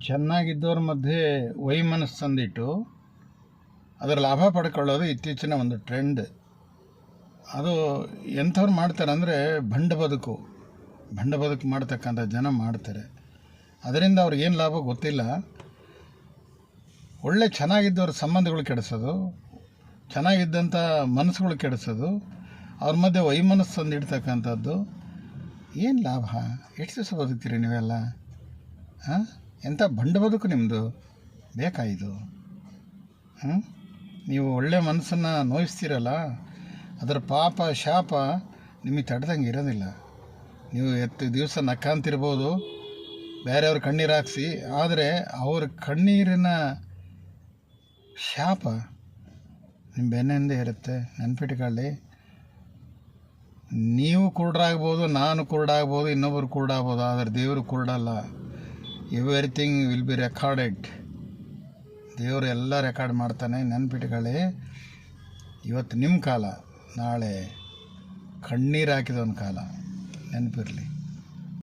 ಚೆನ್ನಾಗಿದ್ದವ್ರ ಮಧ್ಯೆ ವೈಮನಸ್ಸು ತಂದಿಟ್ಟು ಅದರ ಲಾಭ ಪಡ್ಕೊಳ್ಳೋದು ಇತ್ತೀಚಿನ ಒಂದು ಟ್ರೆಂಡ್. ಅದು ಎಂಥವ್ರು ಮಾಡ್ತಾರೆ ಅಂದರೆ ಭಂಡ ಬದುಕು ಮಾಡ್ತಕ್ಕಂಥ ಜನ ಮಾಡ್ತಾರೆ. ಅದರಿಂದ ಅವ್ರಿಗೇನು ಲಾಭ ಗೊತ್ತಿಲ್ಲ. ಒಳ್ಳೆ ಚೆನ್ನಾಗಿದ್ದವ್ರ ಸಂಬಂಧಗಳು ಕೆಡಿಸೋದು, ಚೆನ್ನಾಗಿದ್ದಂಥ ಮನಸ್ಸುಗಳು ಕೆಡಿಸೋದು, ಅವ್ರ ಮಧ್ಯೆ ವೈಮನಸ್ಸು ತಂದಿಡ್ತಕ್ಕಂಥದ್ದು. ಏನು ಲಾಭ? ಎಷ್ಟು ದಿವಸ ಬದುಕ್ತೀರಿ ನೀವೆಲ್ಲ? ಎಂಥ ಭಂಡ ಬದುಕು ನಿಮ್ಮದು ಬೇಕಾಯಿತು? ನೀವು ಒಳ್ಳೆ ಮನಸ್ಸನ್ನು ನೋಯಿಸ್ತೀರಲ್ಲ, ಅದರ ಪಾಪ ಶಾಪ ನಿಮಗೆ ತಡೆದಂಗೆ ಇರೋದಿಲ್ಲ. ನೀವು ಎತ್ತು ದಿವಸ ನಕ್ಕಂತಿರ್ಬೋದು, ಬೇರೆಯವ್ರ ಕಣ್ಣೀರು ಹಾಕ್ಸಿ, ಆದರೆ ಅವ್ರ ಕಣ್ಣೀರಿನ ಶಾಪ ನಿಮ್ಮ ಬೆನ್ನಿಂದ ಇರುತ್ತೆ. ನೆನ್ಪಿಟ್ಕೊಳ್ಳಿ. ನೀವು ಕುರುಡರಾಗ್ಬೋದು, ನಾನು ಕುರುಡಾಗ್ಬೋದು, ಇನ್ನೊಬ್ಬರು ಕುರುಡಾಗ್ಬೋದು, ಆದರೆ ದೇವರು ಕುರುಡಲ್ಲ. Everything will be recorded. ದೇವರು ಎಲ್ಲ ರೆಕಾರ್ಡ್ ಮಾಡ್ತಾನೆ. ನೆನ್ಪಿಟ್ಕೊಳ್ಳಿ. ಇವತ್ತು ನಿಮ್ಮ ಕಾಲ, ನಾಳೆ ಕಣ್ಣೀರು ಹಾಕಿದವನ ಕಾಲ. ನೆನಪಿರಲಿ.